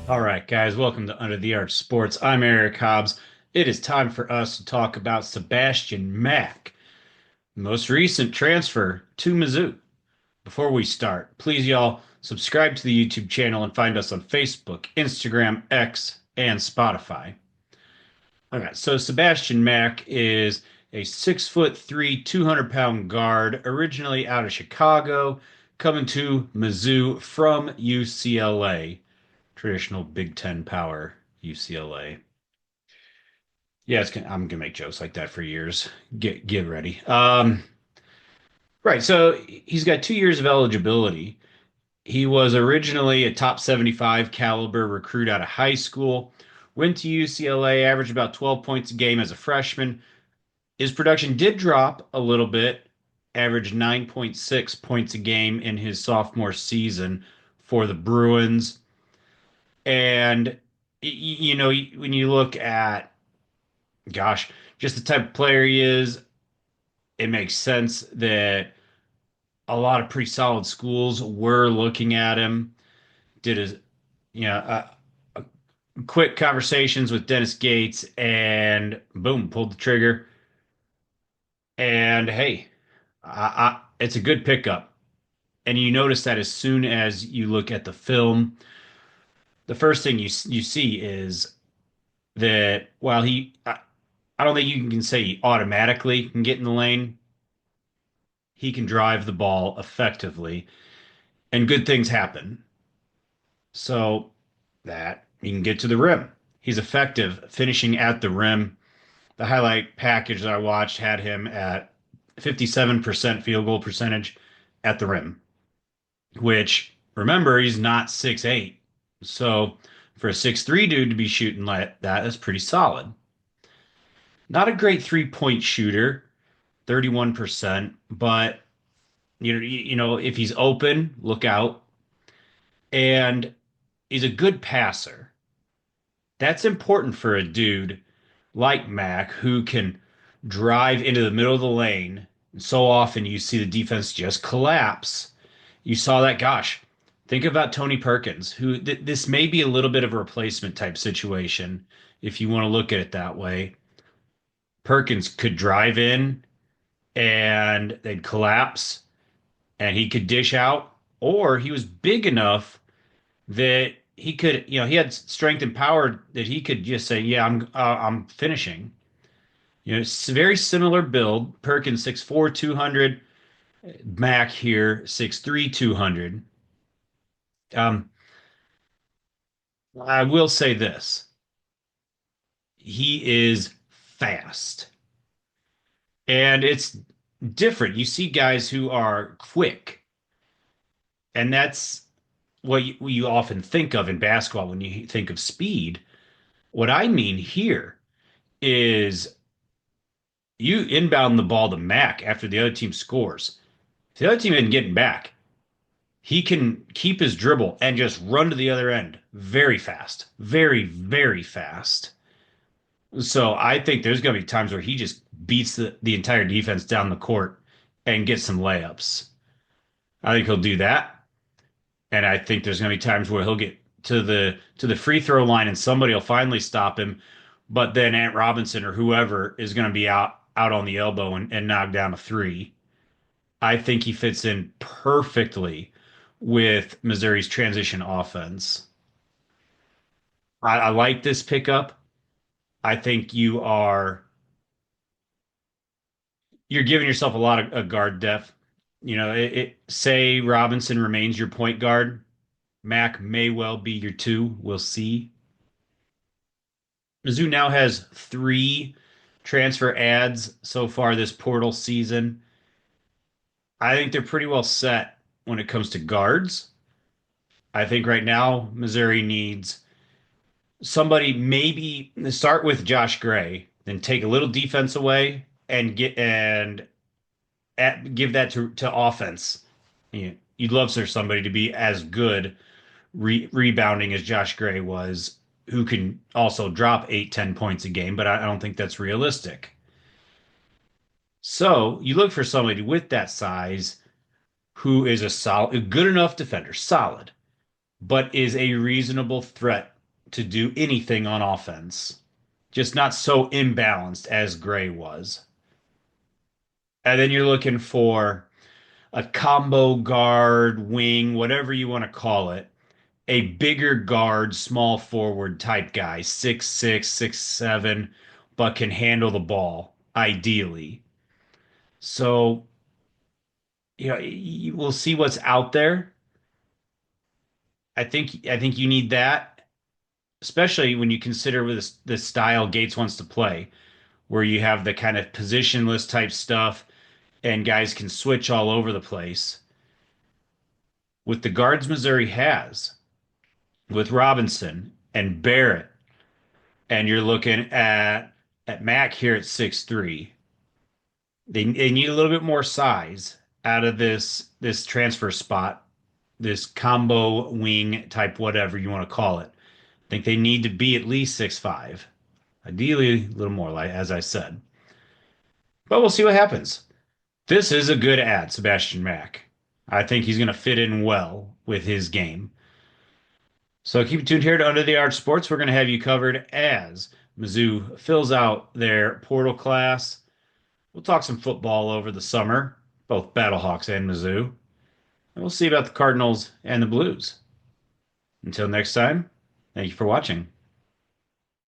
All right, guys, welcome to Under the Arch Sports. I'm Eric Hobbs. It is time for us to talk about Sebastian Mack, most recent transfer to Mizzou. Before we start, please, y'all, subscribe to the YouTube channel and find us on Facebook, Instagram, X, and Spotify. All right, so Sebastian Mack is a 6'3", 200-pound guard, originally out of Chicago, coming to Mizzou from UCLA, traditional Big Ten power UCLA. Yeah, I'm gonna make jokes like that for years. Get ready. Right. So he's got 2 years of eligibility. He was originally a top 75 caliber recruit out of high school. Went to UCLA, averaged about 12 points a game as a freshman. His production did drop a little bit, averaged 9.6 points a game in his sophomore season for the Bruins. And when you look at, gosh, just the type of player he is, it makes sense that a lot of pretty solid schools were looking at him. Did his, you know, a quick conversations with Dennis Gates, and boom, pulled the trigger. And hey, it's a good pickup. And you notice that as soon as you look at the film, the first thing you see is that while I don't think you can say he automatically can get in the lane, he can drive the ball effectively, and good things happen. So that he can get to the rim. He's effective finishing at the rim. The highlight package that I watched had him at 57% field goal percentage at the rim, which remember, he's not 6'8". So for a 6'3" dude to be shooting like that is pretty solid. Not a great three-point shooter, 31%, but if he's open, look out. And he's a good passer. That's important for a dude like Mac who can drive into the middle of the lane. And so often you see the defense just collapse. You saw that, gosh, think about Tony Perkins, who this may be a little bit of a replacement type situation if you want to look at it that way. Perkins could drive in and they'd collapse and he could dish out, or he was big enough that he could, he had strength and power that he could just say, "Yeah, I'm finishing." It's a very similar build. Perkins 6'4", 200. Mac here 6'3", 200. Um, I will say this: he is fast, and it's different. You see guys who are quick, and that's what you often think of in basketball when you think of speed. What I mean here is you inbound the ball to Mac after the other team scores. If the other team isn't getting back, he can keep his dribble and just run to the other end very fast, very, very fast. So I think there's going to be times where he just beats the entire defense down the court and gets some layups. I think he'll do that. And I think there's going to be times where he'll get to the free throw line and somebody will finally stop him, but then Ant Robinson or whoever is going to be out on the elbow and knock down a three. I think he fits in perfectly with Missouri's transition offense. I like this pickup. I think you're giving yourself a lot of guard depth. Say Robinson remains your point guard. Mac may well be your two. We'll see. Mizzou now has 3 transfer ads so far this portal season. I think they're pretty well set when it comes to guards. I think right now Missouri needs somebody, maybe start with Josh Gray, then take a little defense away and give that to offense. You'd love for somebody to be as good rebounding as Josh Gray was, who can also drop 8, 10 points a game, but I don't think that's realistic. So you look for somebody with that size who is a good enough defender, solid, but is a reasonable threat to do anything on offense, just not so imbalanced as Gray was. And then you're looking for a combo guard, wing, whatever you want to call it, a bigger guard, small forward type guy, 6'6", 6'7", but can handle the ball, ideally. So, we'll see what's out there. I think you need that, especially when you consider this style Gates wants to play, where you have the kind of positionless type stuff and guys can switch all over the place. With the guards Missouri has, with Robinson and Barrett, and you're looking at Mack here at 6'3". They need a little bit more size out of this transfer spot, this combo wing type, whatever you want to call it. I think they need to be at least 6'5", ideally a little more, like as I said. But we'll see what happens. This is a good ad, Sebastian Mack. I think he's going to fit in well with his game. So keep tuned here to Under the Arch Sports. We're going to have you covered as Mizzou fills out their portal class. We'll talk some football over the summer, both Battlehawks and Mizzou. And we'll see about the Cardinals and the Blues. Until next time, thank you for watching.